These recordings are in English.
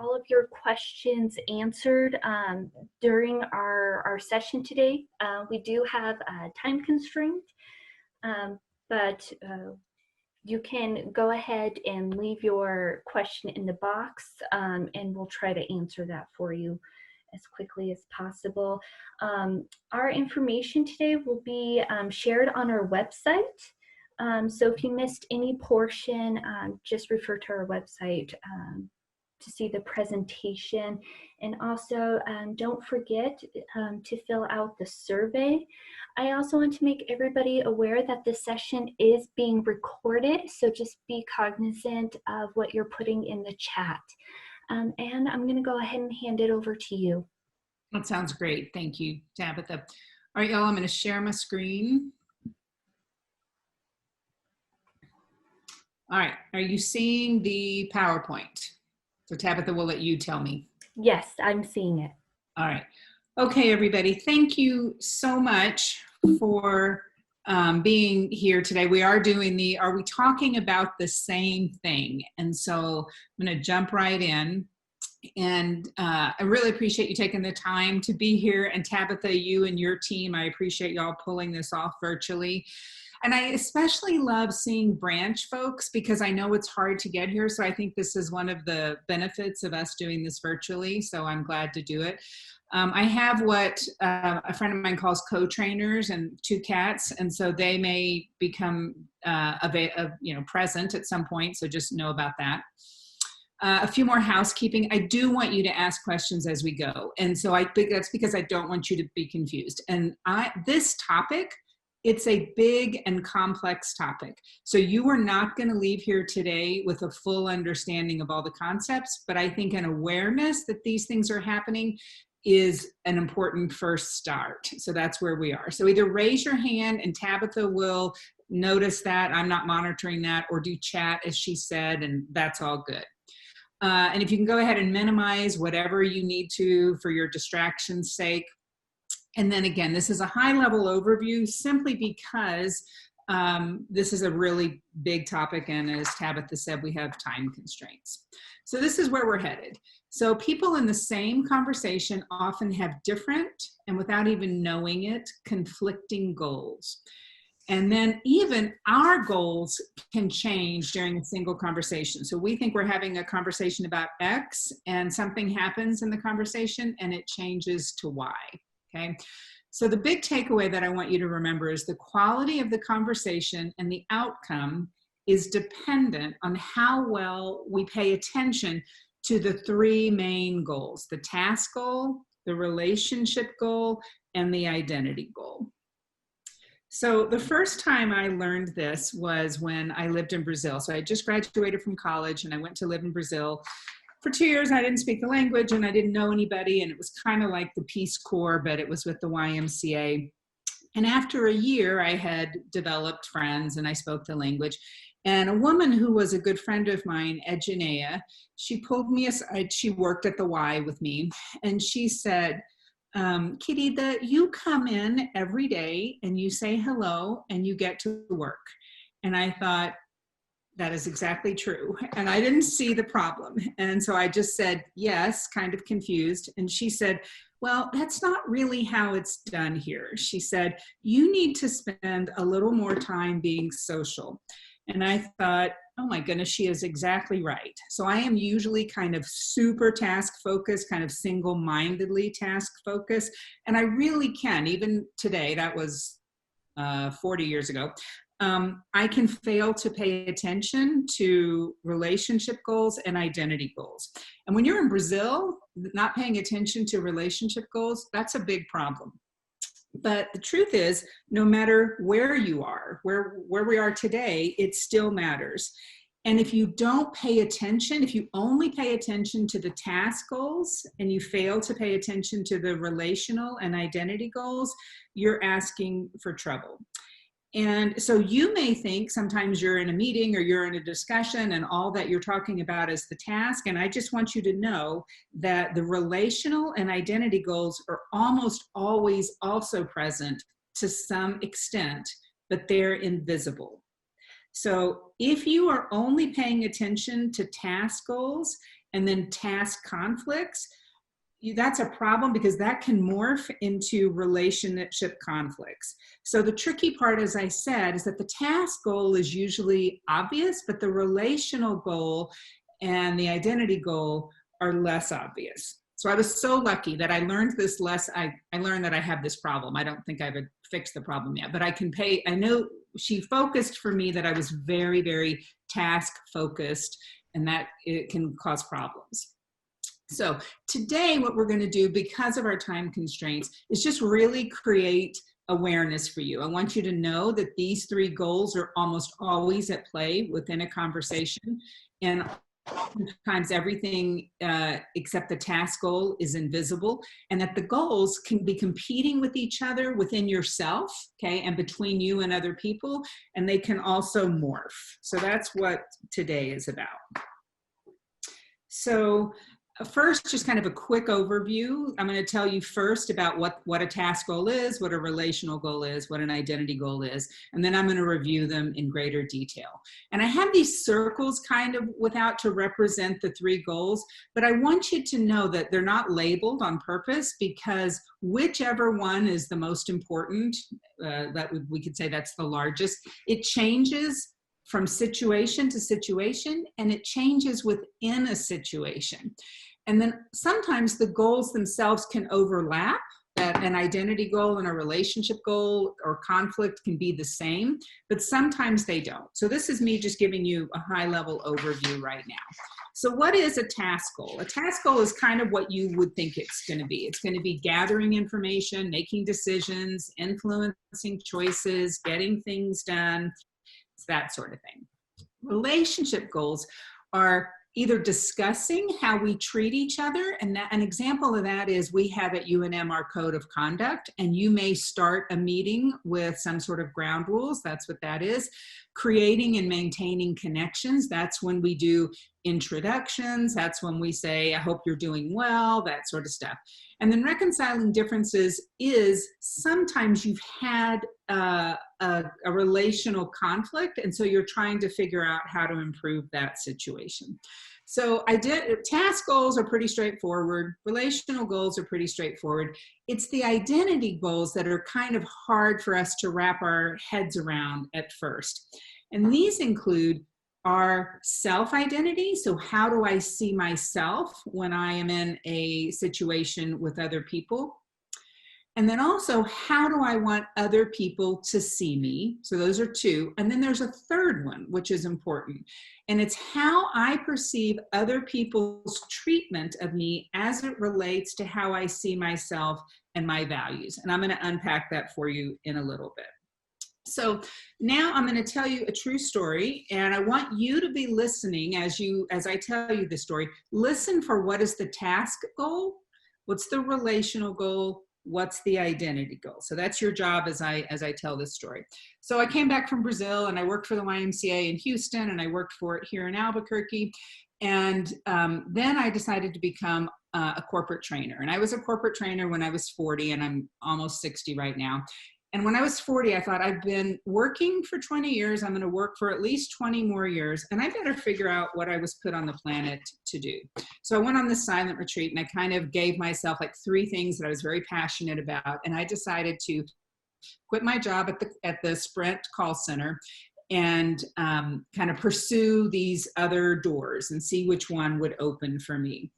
all of your questions answered during our session today. We do have a time constraint, but you can go ahead and leave your question in the box, and we'll try to answer that for you as quickly as possible. Our information today will be shared on our website. So if you missed any portion, just refer to our website to see the presentation. And also don't forget to fill out the survey. I also want to make everybody aware that this session is being recorded, so just be cognizant of what you're putting in the chat. And I'm going to go ahead and hand it over to you. That sounds great. Thank you, Tabitha. All right, y'all, I'm going to share my screen. All right, are you seeing the PowerPoint? So Tabitha will let you tell me. Yes, I'm seeing it. All right. Okay, everybody, thank you so much for being here today. We are doing the Are We Talking About the Same Thing? And so I'm going to jump right in. And I really appreciate you taking the time to be here. And Tabitha, you and your team, I appreciate y'all pulling this off virtually. And I especially love seeing branch folks because I know it's hard to get here. So I think this is one of the benefits of us doing this virtually. So I'm glad to do it. I have what a friend of mine calls co-trainers and 2 cats. And so they may become present at some point. So just know about that. A few more housekeeping. I do want you to ask questions as we go. And so I think that's because I don't want you to be confused. And this topic, it's a big and complex topic. So you are not going to leave here today with a full understanding of all the concepts, but I think an awareness that these things are happening is an important first start. So that's where we are. So either raise your hand and Tabitha will notice that I'm not monitoring that, or do chat as she said, and that's all good. And if you can go ahead and minimize whatever you need to for your distraction's sake. And then again, this is a high-level overview simply because this is a really big topic, and as Tabitha said, we have time constraints. So this is where we're headed. So people in the same conversation often have different, and without even knowing it, conflicting goals. And then even our goals can change during a single conversation. So we think we're having a conversation about X, and something happens in the conversation and it changes to Y. Okay, so the big takeaway that I want you to remember is the quality of the conversation and the outcome is dependent on how well we pay attention to the 3 main goals: the task goal, the relationship goal, and the identity goal. So the first time I learned this was when I lived in Brazil. So I just graduated from college and I went to live in Brazil. For 2 years, I didn't speak the language and I didn't know anybody, and it was kind of like the Peace Corps, but it was with the YMCA. And after a year, I had developed friends and I spoke the language. And a woman who was a good friend of mine, Edgenea, she pulled me aside. She worked at the Y with me, and she said, Querida, you come in every day and you say hello and you get to work. And I thought, that is exactly true. And I didn't see the problem. And so I just said, yes, kind of confused. And she said, well, that's not really how it's done here. She said, you need to spend a little more time being social. And I thought, oh my goodness, she is exactly right. So I am usually kind of super task focused, kind of single-mindedly task focused. And I really can, even today, that was 40 years ago, I can fail to pay attention to relationship goals and identity goals. And when you're in Brazil, not paying attention to relationship goals, that's a big problem. But the truth is, no matter where you are, where we are today, it still matters. And if you don't pay attention, if you only pay attention to the task goals and you fail to pay attention to the relational and identity goals, you're asking for trouble. And so you may think sometimes you're in a meeting or you're in a discussion and all that you're talking about is the task. And I just want you to know that the relational and identity goals are almost always also present to some extent, but they're invisible. So if you are only paying attention to task goals and then task conflicts, that's a problem because that can morph into relationship conflicts. So the tricky part, as I said, is that the task goal is usually obvious, but the relational goal and the identity goal are less obvious. So I was so lucky that I learned this I learned that I have this problem. I don't think I've fixed the problem yet, but I know she focused for me that I was very, very task focused, and that it can cause problems. So today what we're going to do, because of our time constraints, is just really create awareness for you. I want you to know that these 3 goals are almost always at play within a conversation, and oftentimes everything except the task goal is invisible, and that the goals can be competing with each other within yourself, okay, and between you and other people, and they can also morph. So that's what today is about. So first, just kind of a quick overview. I'm going to tell you first about what a task goal is, what a relational goal is, what an identity goal is, and then I'm going to review them in greater detail. And I have these circles kind of without to represent the 3 goals, but I want you to know that they're not labeled on purpose, because whichever one is the most important, we could say that's the largest, it changes from situation to situation, and it changes within a situation. And then sometimes the goals themselves can overlap, that an identity goal and a relationship goal or conflict can be the same, but sometimes they don't. So this is me just giving you a high-level overview right now. So what is a task goal? A task goal is kind of what you would think it's going to be. It's going to be gathering information, making decisions, influencing choices, getting things done, that sort of thing. Relationship goals are either discussing how we treat each other, and an example of that is we have at UNM our code of conduct, and you may start a meeting with some sort of ground rules. That's what that is. Creating and maintaining connections, that's when we do introductions, that's when we say, I hope you're doing well, that sort of stuff. And then reconciling differences is sometimes you've had a relational conflict, and so you're trying to figure out how to improve that situation. So task goals are pretty straightforward. Relational goals are pretty straightforward. It's the identity goals that are kind of hard for us to wrap our heads around at first. And these include our self-identity. So how do I see myself when I am in a situation with other people? And then also, how do I want other people to see me? So those are 2. And then there's a third one, which is important. And it's how I perceive other people's treatment of me as it relates to how I see myself and my values. And I'm going to unpack that for you in a little bit. So now I'm going to tell you a true story, and I want you to be listening as I tell you the story. Listen for what is the task goal, what's the relational goal, what's the identity goal. So that's your job as I tell this story. So I came back from Brazil, and I worked for the YMCA in Houston, and I worked for it here in Albuquerque. And then I decided to become a corporate trainer. And I was a corporate trainer when I was 40, and I'm almost 60 right now. And when I was 40, I thought, I've been working for 20 years. I'm going to work for at least 20 more years. And I better figure out what I was put on the planet to do. So I went on this silent retreat, and I kind of gave myself like 3 things that I was very passionate about. And I decided to quit my job at the Sprint call center and kind of pursue these other doors and see which one would open for me.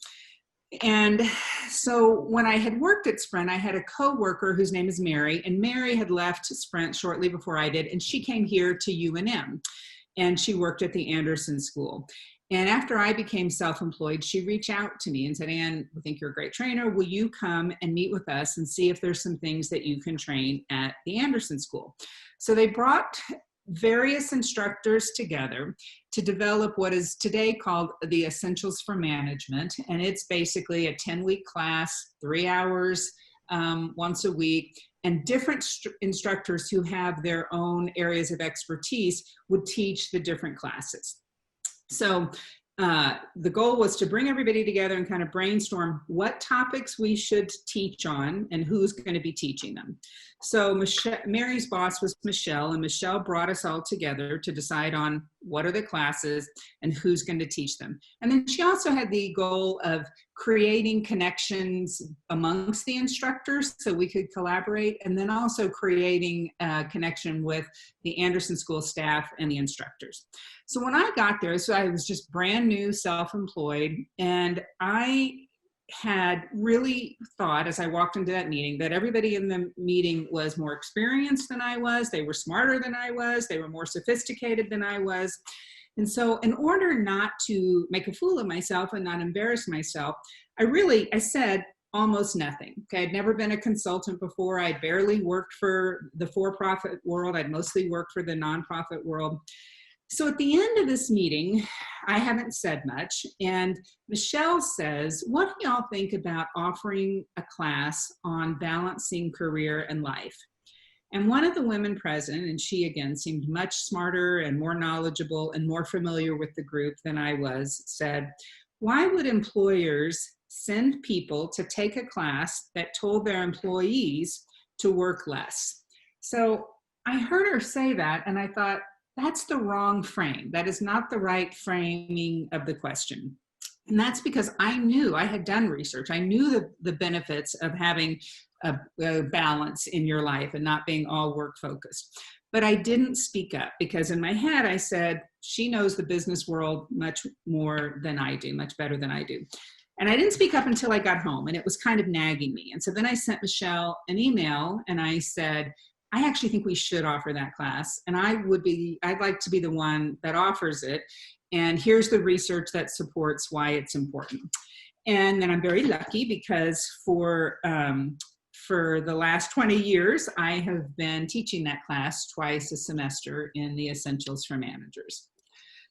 And so when I had worked at Sprint, I had a coworker whose name is Mary, and Mary had left Sprint shortly before I did, and she came here to UNM, and she worked at the Anderson School. And after I became self-employed, she reached out to me and said, Ann, we think you're a great trainer. Will you come and meet with us and see if there's some things that you can train at the Anderson School? So they brought various instructors together to develop what is today called the Essentials for Management. And it's basically a 10-week class, 3 hours once a week, and different instructors who have their own areas of expertise would teach the different classes. So the goal was to bring everybody together and kind of brainstorm what topics we should teach on and who's going to be teaching them. So Mary's boss was Michelle, and Michelle brought us all together to decide on what are the classes and who's going to teach them. And then she also had the goal of creating connections amongst the instructors so we could collaborate, and then also creating a connection with the Anderson School staff and the instructors. So when I got there, so I was just brand new, self-employed, and I had really thought as I walked into that meeting that everybody in the meeting was more experienced than I was, they were smarter than I was, they were more sophisticated than I was. And so in order not to make a fool of myself and not embarrass myself, I said almost nothing. Okay, I'd never been a consultant before. I'd barely worked for the for-profit world. I'd mostly worked for the nonprofit world. So at the end of this meeting, I haven't said much, and Michelle says, what do y'all think about offering a class on balancing career and life? And one of the women present, and she again seemed much smarter and more knowledgeable and more familiar with the group than I was, said, why would employers send people to take a class that told their employees to work less? So I heard her say that, and I thought, that's the wrong frame. That is not the right framing of the question. And that's because I knew, I had done research. I knew the benefits of having a balance in your life and not being all work focused. But I didn't speak up because in my head I said, she knows the business world much more than I do, much better than I do. And I didn't speak up until I got home, and it was kind of nagging me. And so then I sent Michelle an email and I said, I actually think we should offer that class, and I'd like to be the one that offers it, and here's the research that supports why it's important. And then I'm very lucky because for the last 20 years, I have been teaching that class twice a semester in the Essentials for Managers.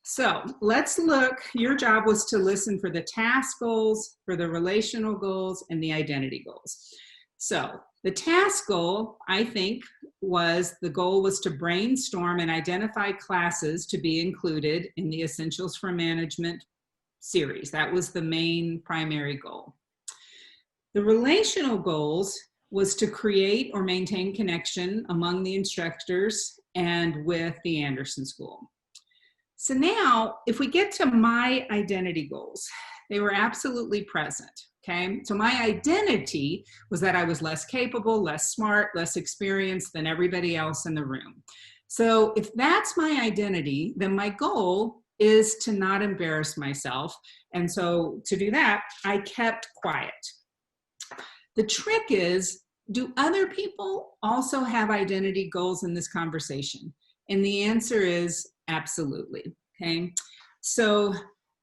So let's look. Your job was to listen for the task goals, for the relational goals, and the identity goals. So the task goal, I think, the goal was to brainstorm and identify classes to be included in the Essentials for Management series. That was the main primary goal. The relational goals was to create or maintain connection among the instructors and with the Anderson School. So now, if we get to my identity goals, they were absolutely present. Okay, so my identity was that I was less capable, less smart, less experienced than everybody else in the room. So if that's my identity, then my goal is to not embarrass myself. And so to do that, I kept quiet. The trick is, do other people also have identity goals in this conversation? And the answer is absolutely. Okay, so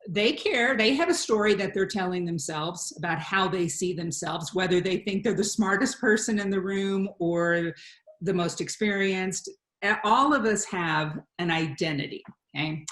they care. They have a story that they're telling themselves about how they see themselves, whether they think they're the smartest person in the room or the most experienced. All of us have an identity, okay?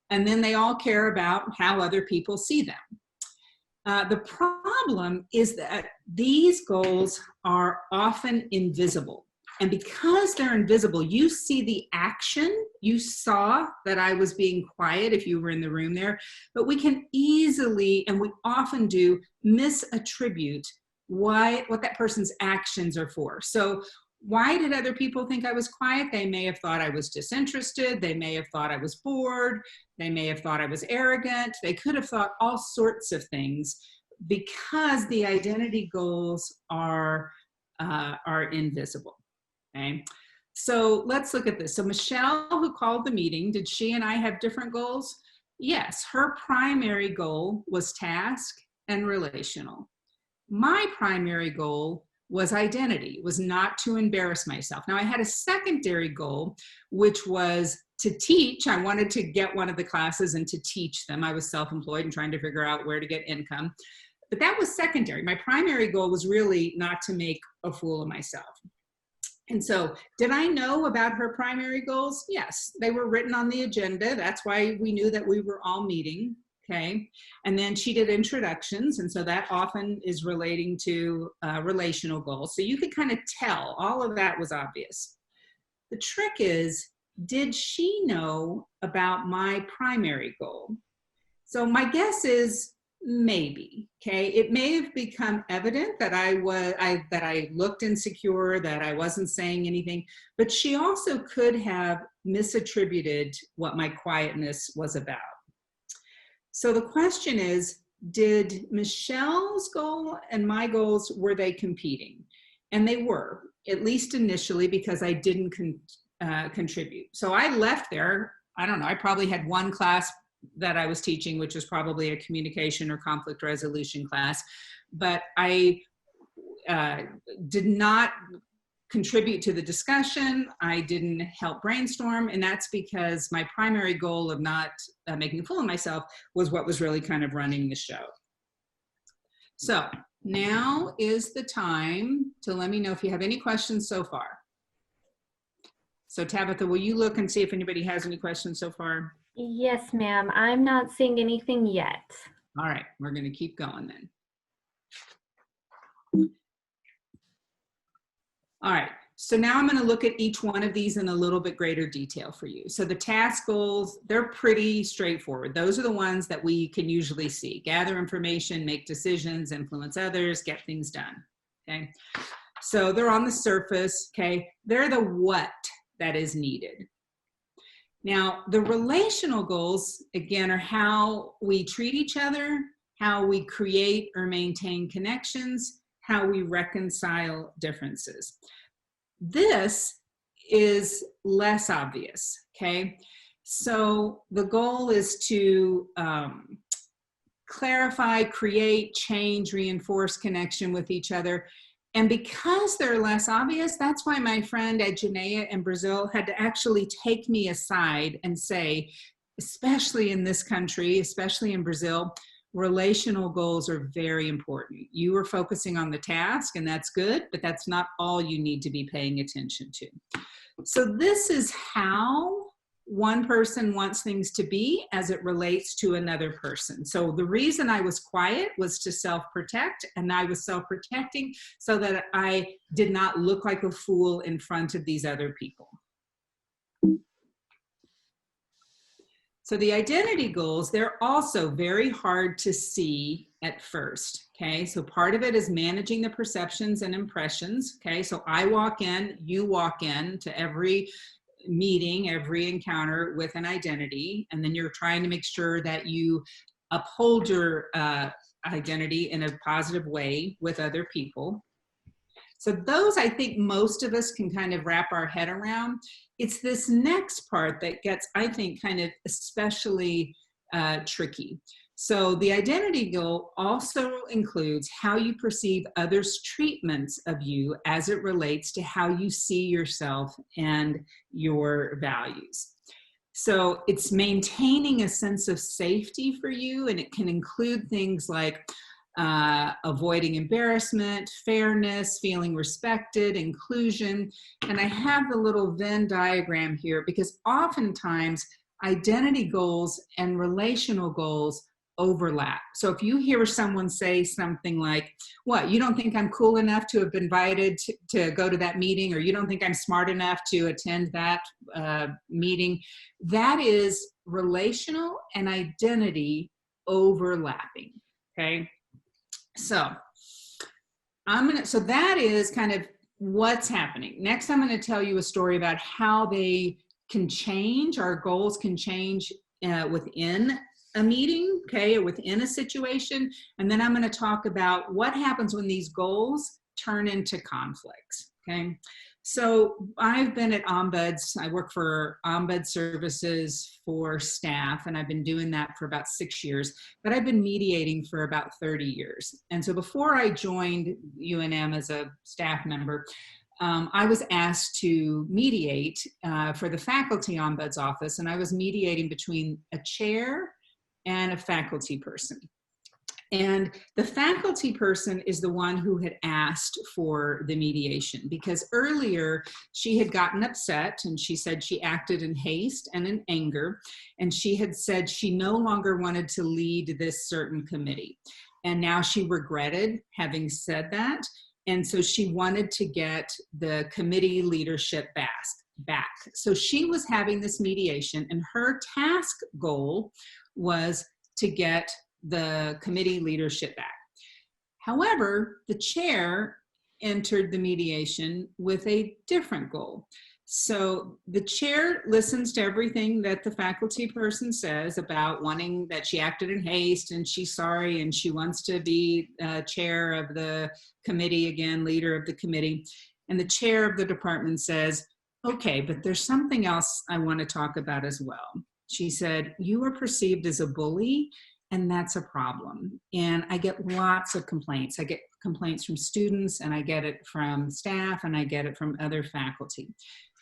And then they all care about how other people see them. The problem is that these goals are often invisible. And because they're invisible, you see the action. You saw that I was being quiet if you were in the room there, but we can easily, and we often do, misattribute what that person's actions are for. So why did other people think I was quiet? They may have thought I was disinterested. They may have thought I was bored. They may have thought I was arrogant. They could have thought all sorts of things because the identity goals are invisible. Okay, so let's look at this. So Michelle, who called the meeting, did she and I have different goals? Yes, her primary goal was task and relational. My primary goal was identity, was not to embarrass myself. Now I had a secondary goal, which was to teach. I wanted to get one of the classes and to teach them. I was self-employed and trying to figure out where to get income. But that was secondary. My primary goal was really not to make a fool of myself. And so, did I know about her primary goals? Yes, they were written on the agenda. That's why we knew that we were all meeting, okay? And then she did introductions, and so that often is relating to relational goals. So you could kind of tell, all of that was obvious. The trick is, did she know about my primary goal? So my guess is maybe, okay? It may have become evident that that I looked insecure, that I wasn't saying anything, but she also could have misattributed what my quietness was about. So the question is, did Michelle's goal and my goals, were they competing? And they were, at least initially, because I didn't contribute. So I left there, I don't know, I probably had one class that I was teaching, which was probably a communication or conflict resolution class, but I did not contribute to the discussion. I didn't help brainstorm, and that's because my primary goal of not making a fool of myself was what was really kind of running the show. So now is the time to let me know if you have any questions so far. So Tabitha, will you look and see if anybody has any questions so far? Yes, ma'am. I'm not seeing anything yet. All right, we're going to keep going then. All right, so now I'm going to look at each one of these in a little bit greater detail for you. So the task goals, they're pretty straightforward. Those are the ones that we can usually see. Gather information, make decisions, influence others, get things done, okay? So they're on the surface, okay? They're the what that is needed. Now, the relational goals, again, are how we treat each other, how we create or maintain connections, how we reconcile differences. This is less obvious, okay? So the goal is to clarify, create, change, reinforce connection with each other. And because they're less obvious, that's why my friend Edgenea in Brazil had to actually take me aside and say, especially in this country, especially in Brazil, relational goals are very important. You are focusing on the task, and that's good, but that's not all you need to be paying attention to. So this is how one person wants things to be as it relates to another person. So the reason I was quiet was to self-protect, and I was self-protecting so that I did not look like a fool in front of these other people. So the identity goals, they're also very hard to see at first, okay? So part of it is managing the perceptions and impressions, okay? So I walk in, you walk in to every meeting, every encounter with an identity, and then you're trying to make sure that you uphold your identity in a positive way with other people. So those, I think most of us can kind of wrap our head around. It's this next part that gets, I think, kind of especially tricky. So the identity goal also includes how you perceive others' treatments of you as it relates to how you see yourself and your values. So it's maintaining a sense of safety for you, and it can include things like avoiding embarrassment, fairness, feeling respected, inclusion. And I have the little Venn diagram here because oftentimes identity goals and relational goals overlap. So if you hear someone say something like, what, you don't think I'm cool enough to have been invited to go to that meeting, or you don't think I'm smart enough to attend that meeting, that is relational and identity overlapping, okay? So so that is kind of what's happening. Next, I'm going to tell you a story about how they can change, our goals can change within a meeting, okay, or within a situation. And then I'm going to talk about what happens when these goals turn into conflicts, okay? So I've been at OMBUDS. I work for OMBUDS services for staff, and I've been doing that for about 6 years, but I've been mediating for about 30 years. And so before I joined UNM as a staff member, I was asked to mediate for the faculty ombuds office, and I was mediating between a chair and a faculty person. And the faculty person is the one who had asked for the mediation, because earlier she had gotten upset and she said she acted in haste and in anger, and she had said she no longer wanted to lead this certain committee. And now she regretted having said that. And so she wanted to get the committee leadership back. So she was having this mediation, and her task goal was to get the committee leadership back. However, the chair entered the mediation with a different goal. So the chair listens to everything that the faculty person says about wanting that she acted in haste and she's sorry and she wants to be chair of the committee again, leader of the committee. And the chair of the department says, okay, but there's something else I want to talk about as well. She said, you are perceived as a bully, and that's a problem. And I get lots of complaints. I get complaints from students, and I get it from staff, and I get it from other faculty.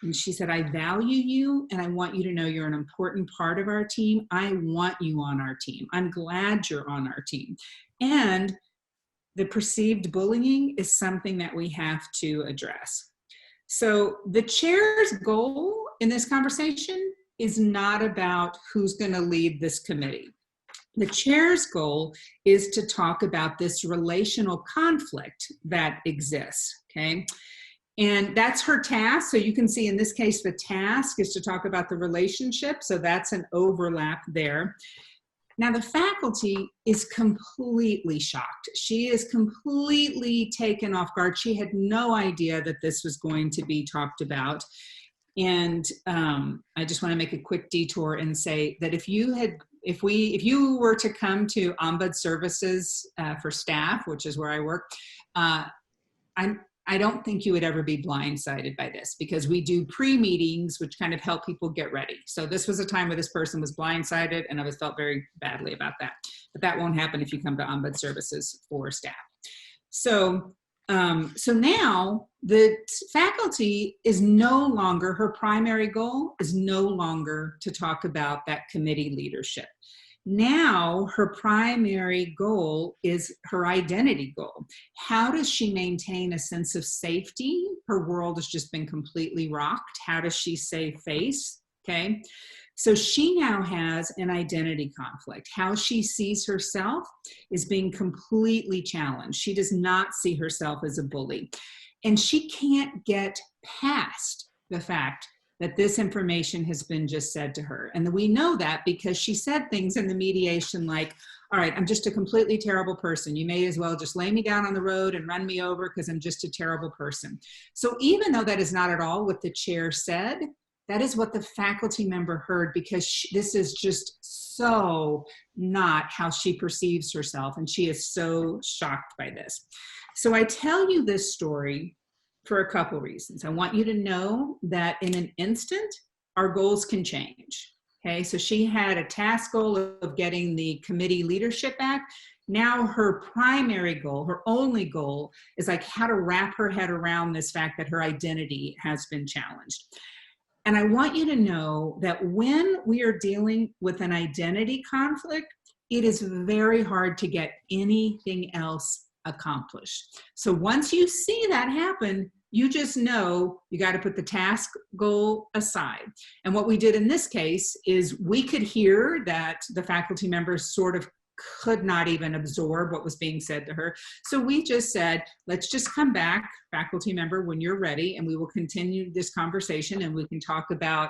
And she said, I value you, and I want you to know you're an important part of our team. I want you on our team. I'm glad you're on our team. And the perceived bullying is something that we have to address. So the chair's goal in this conversation is not about who's going to lead this committee. The chair's goal is to talk about this relational conflict that exists, okay? And that's her task. So you can see in this case, the task is to talk about the relationship. So that's an overlap there. Now the faculty is completely shocked. She is completely taken off guard. She had no idea that this was going to be talked about. And I just want to make a quick detour and say that if you were to come to OMBUDS services for staff, which is where I work, I don't think you would ever be blindsided by this, because we do pre-meetings, which kind of help people get ready. So this was a time where this person was blindsided, and I felt very badly about that. But that won't happen if you come to OMBUDS services for staff. So now the faculty is no longer, her primary goal is no longer to talk about that committee leadership. Now her primary goal is her identity goal. How does she maintain a sense of safety? Her world has just been completely rocked. How does she save face? Okay. So she now has an identity conflict. How she sees herself is being completely challenged. She does not see herself as a bully. And she can't get past the fact that this information has been just said to her. And we know that because she said things in the mediation like, all right, I'm just a completely terrible person. You may as well just lay me down on the road and run me over because I'm just a terrible person. So even though that is not at all what the chair said, that is what the faculty member heard, because this is just so not how she perceives herself. And she is so shocked by this. So I tell you this story for a couple reasons. I want you to know that in an instant, our goals can change. Okay, so she had a task goal of getting the committee leadership back. Now her primary goal, her only goal, is like how to wrap her head around this fact that her identity has been challenged. And I want you to know that when we are dealing with an identity conflict, it is very hard to get anything else accomplished. So once you see that happen, you just know you got to put the task goal aside. And what we did in this case is we could hear that the faculty members sort of could not even absorb what was being said to her. So we just said, let's just come back, faculty member, when you're ready, and we will continue this conversation, and we can talk about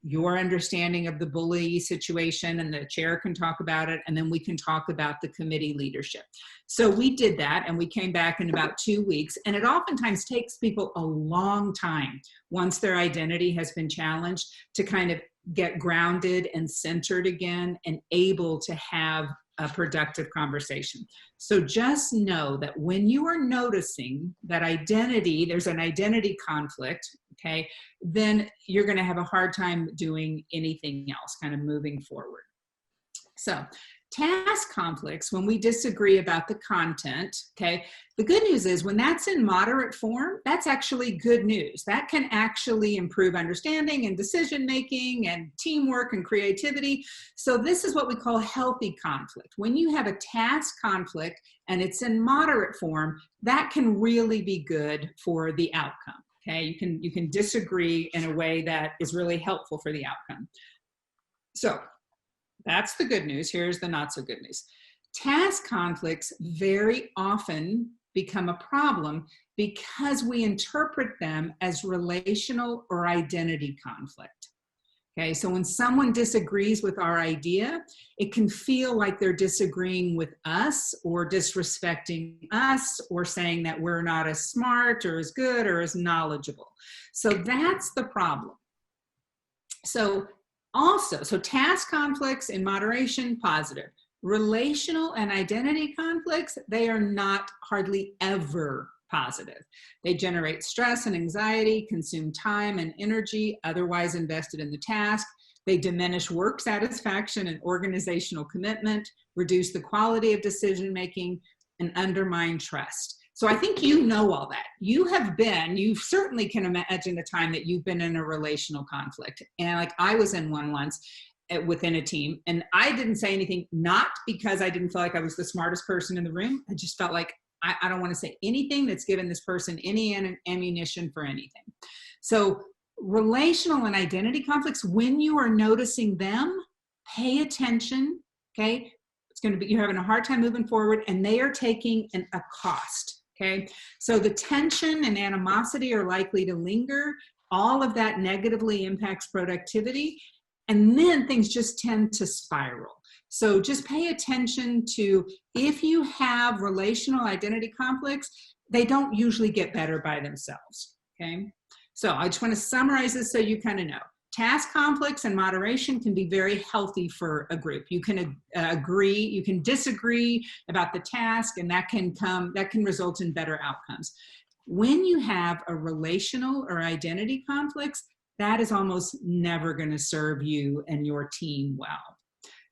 your understanding of the bully situation, and the chair can talk about it, and then we can talk about the committee leadership. So we did that, and we came back in about 2 weeks, and it oftentimes takes people a long time once their identity has been challenged to kind of get grounded and centered again and able to have a productive conversation. So just know that when you are noticing that identity, there's an identity conflict, okay, then you're going to have a hard time doing anything else, kind of moving forward. So task conflicts, when we disagree about the content, okay, the good news is when that's in moderate form, that's actually good news. That can actually improve understanding and decision-making and teamwork and creativity. So this is what we call healthy conflict. When you have a task conflict and it's in moderate form, that can really be good for the outcome. Okay, you can disagree in a way that is really helpful for the outcome. So that's the good news. Here's the not so good news. Task conflicts very often become a problem because we interpret them as relational or identity conflict. Okay, so when someone disagrees with our idea, it can feel like they're disagreeing with us or disrespecting us or saying that we're not as smart or as good or as knowledgeable. So that's the problem. So task conflicts in moderation, positive. Relational and identity conflicts, they are not hardly ever positive. They generate stress and anxiety, consume time and energy otherwise invested in the task. They diminish work satisfaction and organizational commitment, reduce the quality of decision making, and undermine trust. So I think you know all that. You certainly can imagine the time that you've been in a relational conflict. And like I was in one once within a team, and I didn't say anything, not because I didn't feel like I was the smartest person in the room. I just felt like I don't want to say anything that's given this person any ammunition for anything. So relational and identity conflicts, when you are noticing them, pay attention, okay? You're having a hard time moving forward, and they are taking a cost, okay? So the tension and animosity are likely to linger. All of that negatively impacts productivity, and then things just tend to spiral. So just pay attention to, if you have relational identity conflicts, they don't usually get better by themselves, okay? So I just want to summarize this so you kind of know. Task conflicts and moderation can be very healthy for a group. You can agree, you can disagree about the task, and that can result in better outcomes. When you have a relational or identity conflicts, that is almost never going to serve you and your team well.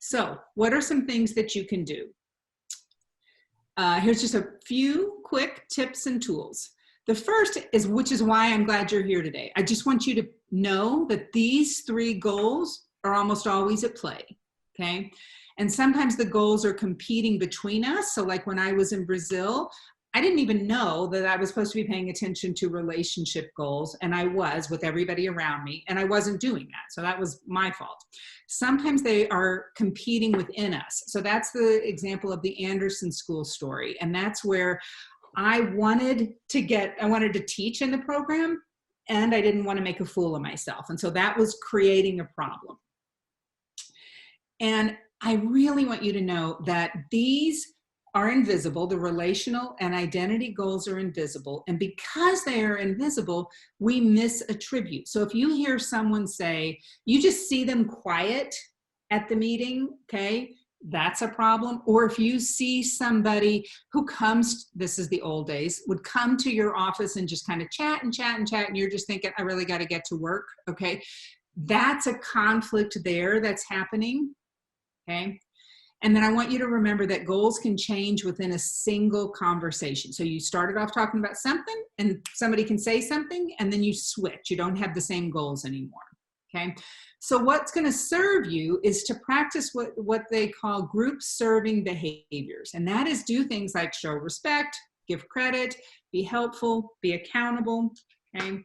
So what are some things that you can do? Here's just a few quick tips and tools. The first is, which is why I'm glad you're here today. I just want you to know that these 3 goals are almost always at play, okay? And sometimes the goals are competing between us. So like when I was in Brazil, I didn't even know that I was supposed to be paying attention to relationship goals, and I was with everybody around me, and I wasn't doing that. So that was my fault. Sometimes they are competing within us. So that's the example of the Anderson School story. And that's where I wanted to teach in the program, and I didn't want to make a fool of myself. And so that was creating a problem. And I really want you to know that these are invisible. The relational and identity goals are invisible. And because they are invisible, we misattribute. So if you hear someone say, you just see them quiet at the meeting, okay, that's a problem. Or if you see somebody who comes, this is the old days, would come to your office and just kind of chat and chat and chat, and you're just thinking, I really got to get to work, okay? That's a conflict there that's happening, okay? And then I want you to remember that goals can change within a single conversation. So you started off talking about something, and somebody can say something, and then you switch. You don't have the same goals anymore, okay? So what's going to serve you is to practice what they call group serving behaviors. And that is, do things like show respect, give credit, be helpful, be accountable, okay?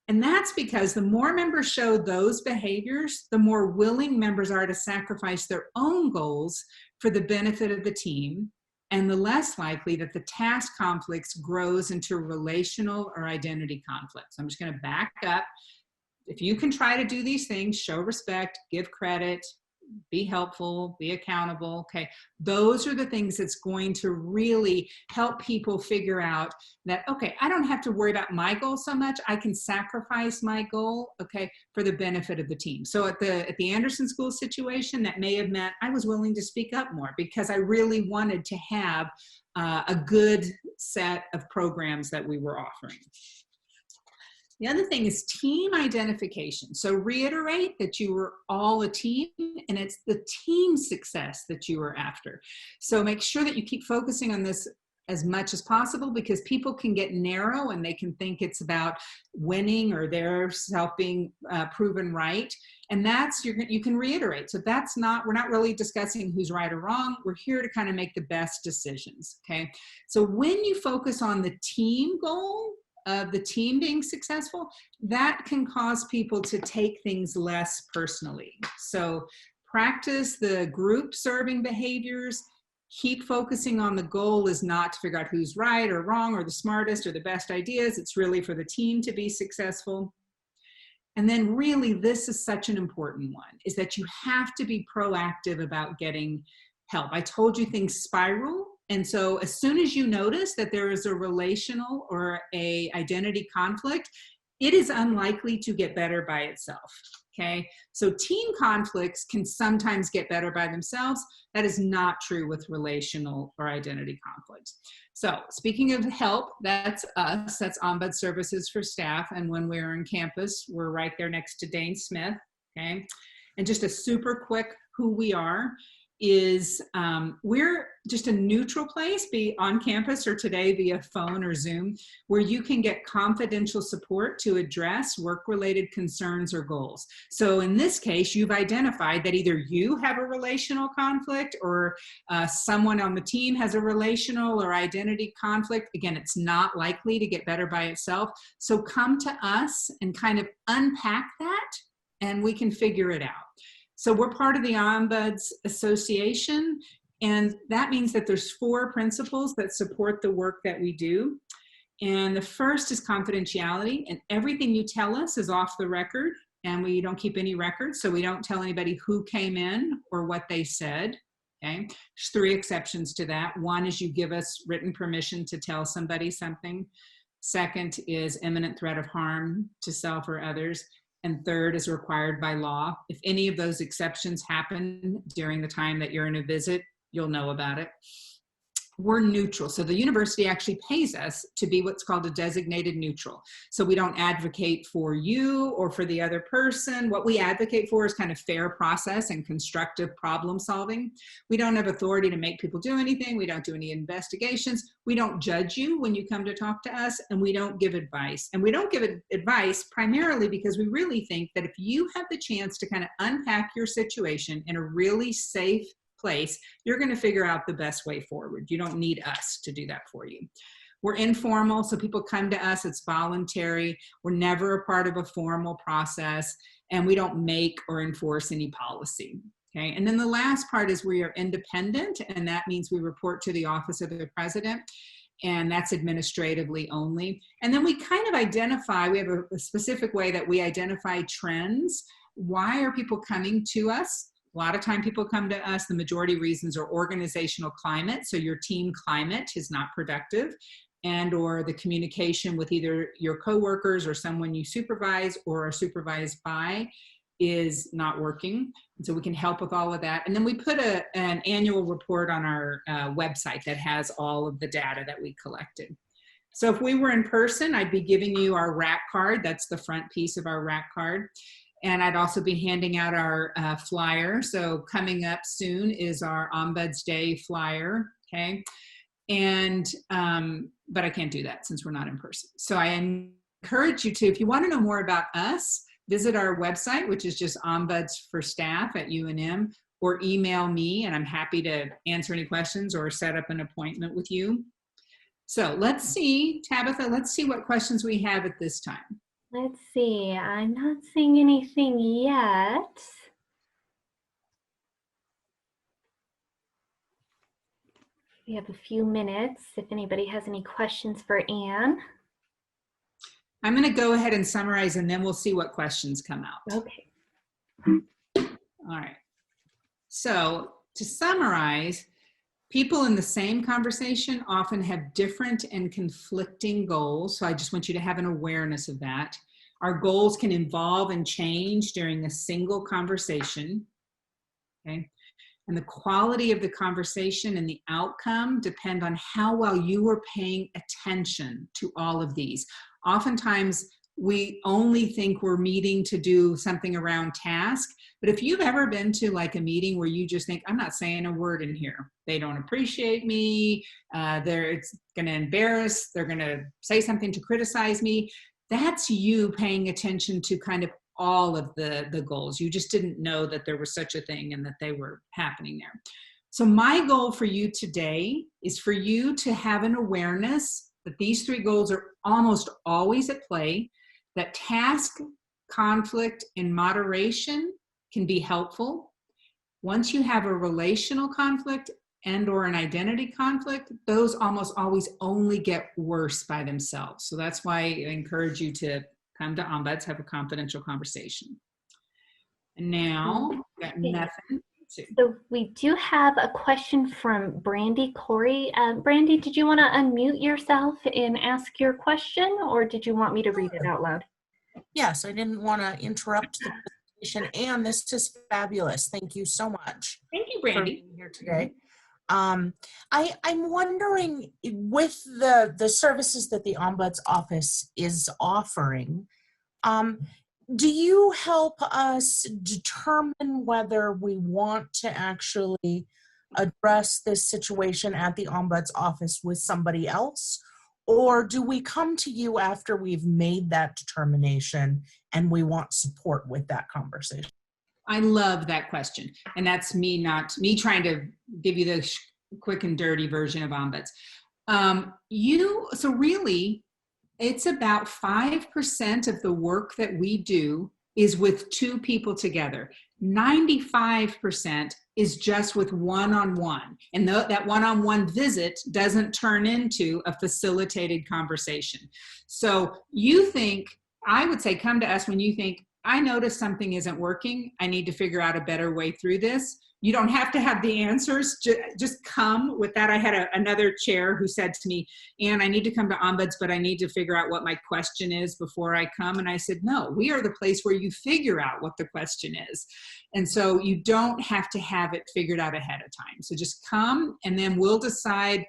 And that's because the more members show those behaviors, the more willing members are to sacrifice their own goals for the benefit of the team, and the less likely that the task conflicts grows into relational or identity conflicts. I'm just going to back up. If you can try to do these things, show respect, give credit, be helpful, be accountable, okay? Those are the things that's going to really help people figure out that, okay, I don't have to worry about my goal so much. I can sacrifice my goal, okay, for the benefit of the team. So at the Anderson School situation, that may have meant I was willing to speak up more because I really wanted to have a good set of programs that we were offering. The other thing is team identification. So reiterate that you are all a team, and it's the team success that you are after. So make sure that you keep focusing on this as much as possible, because people can get narrow and they can think it's about winning or their self being proven right. And that's, you can reiterate. So that's not, we're not really discussing who's right or wrong. We're here to kind of make the best decisions, okay? So when you focus on the team goal, of the team being successful, that can cause people to take things less personally. So practice the group serving behaviors. Keep focusing on the goal is not to figure out who's right or wrong or the smartest or the best ideas. It's really for the team to be successful. And then really, this is such an important one, is that you have to be proactive about getting help. I told you things spiral. And so as soon as you notice that there is a relational or a identity conflict, it is unlikely to get better by itself. Okay, so team conflicts can sometimes get better by themselves. That is not true with relational or identity conflicts. So speaking of help, that's us, that's OMBUDS Services for Staff. And when we're on campus, we're right there next to Dane Smith, okay? And just a super quick who we are is we're just a neutral place, be on campus or today via phone or Zoom, where you can get confidential support to address work-related concerns or goals. So in this case, you've identified that either you have a relational conflict or someone on the team has a relational or identity conflict. Again, it's not likely to get better by itself. So come to us and kind of unpack that, and we can figure it out. So we're part of the OMBUDS Association, and that means that there's 4 principles that support the work that we do. And the first is confidentiality, and everything you tell us is off the record, and we don't keep any records, so we don't tell anybody who came in or what they said. Okay, there's 3 exceptions to that. One is you give us written permission to tell somebody something. Second is imminent threat of harm to self or others. And third is required by law. If any of those exceptions happen during the time that you're in a visit, you'll know about it. We're neutral. So the university actually pays us to be what's called a designated neutral. So we don't advocate for you or for the other person. What we advocate for is kind of fair process and constructive problem solving. We don't have authority to make people do anything. We don't do any investigations. We don't judge you when you come to talk to us, and we don't give advice. And we don't give advice primarily because we really think that if you have the chance to kind of unpack your situation in a really safe place, you're going to figure out the best way forward. You don't need us to do that for you. We're informal, so people come to us, it's voluntary. We're never a part of a formal process, and we don't make or enforce any policy. Okay, and then the last part is we are independent, and that means we report to the Office of the President, and that's administratively only. And then we kind of identify, we have a specific way that we identify trends. Why are people coming to us? A lot of time people come to us, the majority reasons are organizational climate. So your team climate is not productive, and or the communication with either your coworkers or someone you supervise or are supervised by is not working. And so we can help with all of that. And then we put an annual report on our website that has all of the data that we collected. So if we were in person, I'd be giving you our RAC card. That's the front piece of our RAC card. And I'd also be handing out our flyer. So coming up soon is our OMBUDS Day flyer, okay? And, but I can't do that since we're not in person. So I encourage you to, if you want to know more about us, visit our website, which is just OMBUDS for Staff at UNM, or email me, and I'm happy to answer any questions or set up an appointment with you. So let's see, Tabitha, let's see what questions we have at this time. Let's see, I'm not seeing anything yet. We have a few minutes if anybody has any questions for Anne. I'm going to go ahead and summarize, and then we'll see what questions come out. Okay. All right. So to summarize, people in the same conversation often have different and conflicting goals. So I just want you to have an awareness of that. Our goals can evolve and change during a single conversation. Okay. And the quality of the conversation and the outcome depend on how well you are paying attention to all of these. Oftentimes, we only think we're meeting to do something around task. But if you've ever been to like a meeting where you just think, I'm not saying a word in here, they don't appreciate me, it's going to embarrass, they're going to say something to criticize me, that's you paying attention to kind of all of the goals. You just didn't know that there was such a thing and that they were happening there. So my goal for you today is for you to have an awareness that these 3 goals are almost always at play, that task, conflict, and moderation can be helpful. Once you have a relational conflict and or an identity conflict, those almost always only get worse by themselves. So that's why I encourage you to come to OMBUDS, have a confidential conversation. And now, got nothing. So we do have a question from Brandy Corey. Brandy, did you want to unmute yourself and ask your question, or did you want me to read it out loud? Yes, I didn't want to interrupt the presentation, and this is fabulous. Thank you so much. Thank you, For Brandy. being here today. I'm wondering, with the services that the Ombuds office is offering, do you help us determine whether we want to actually address this situation at the Ombuds office with somebody else? Or do we come to you after we've made that determination and we want support with that conversation? I love that question. And that's me trying to give you the quick and dirty version of OMBUDS. So really, it's about 5% of the work that we do is with two people together. 95% is just with one-on-one. And that one-on-one visit doesn't turn into a facilitated conversation. So I would say come to us when you think, I noticed something isn't working. I need to figure out a better way through this. You don't have to have the answers. Just come with that. I had another chair who said to me, Ann, I need to come to OMBUDS, but I need to figure out what my question is before I come. And I said, no, we are the place where you figure out what the question is. And so you don't have to have it figured out ahead of time. So just come, and then we'll decide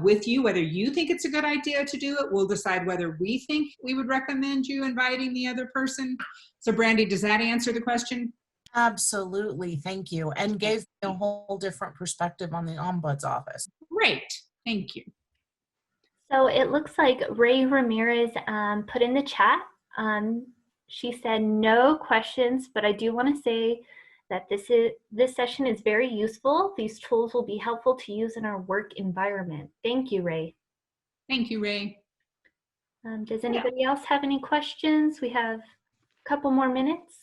with you whether you think it's a good idea to do it. We'll decide whether we think we would recommend you inviting the other person. So Brandy, does that answer the question? Absolutely, thank you. And gave me a whole different perspective on the Ombuds office. Great, thank you. So it looks like Ray Ramirez put in the chat. She said no questions, but I do want to say that this session is very useful. These tools will be helpful to use in our work environment. Thank you, Ray. Thank you, Ray. Does anybody else have any questions? We have a couple more minutes.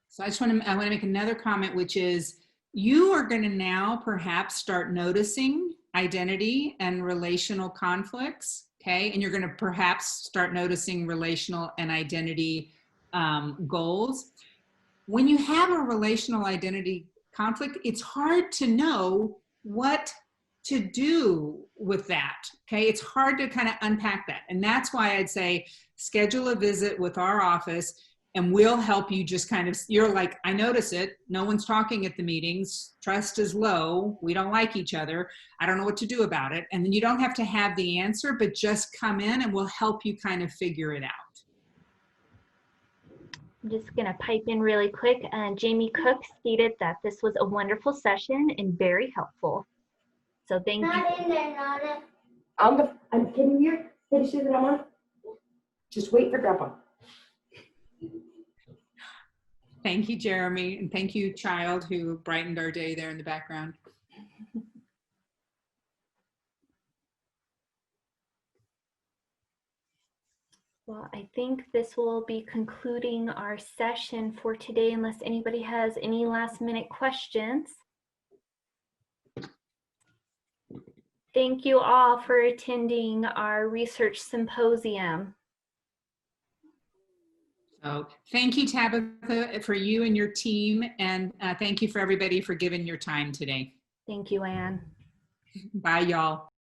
So I want to make another comment, which is you are going to now perhaps start noticing identity and relational conflicts, okay? And you're going to perhaps start noticing relational and identity goals. When you have a relational identity conflict, it's hard to know what to do with that, okay? It's hard to kind of unpack that. And that's why I'd say schedule a visit with our office, and we'll help you just kind of, you're like, I notice it. No one's talking at the meetings. Trust is low. We don't like each other. I don't know what to do about it. And then you don't have to have the answer, but just come in and we'll help you kind of figure it out. I'm just going to pipe in really quick. Jamie Cook stated that this was a wonderful session and very helpful. So thank you. Not in there, not in. I'm kidding here. Hey, Susan, I'm on. Just wait for Grandpa. Thank you, Jeremy, and thank you, Child, who brightened our day there in the background. Well, I think this will be concluding our session for today, unless anybody has any last minute questions. Thank you all for attending our research symposium. So thank you, Tabitha, for you and your team, and thank you for everybody for giving your time today. Thank you, Anne. Bye, y'all.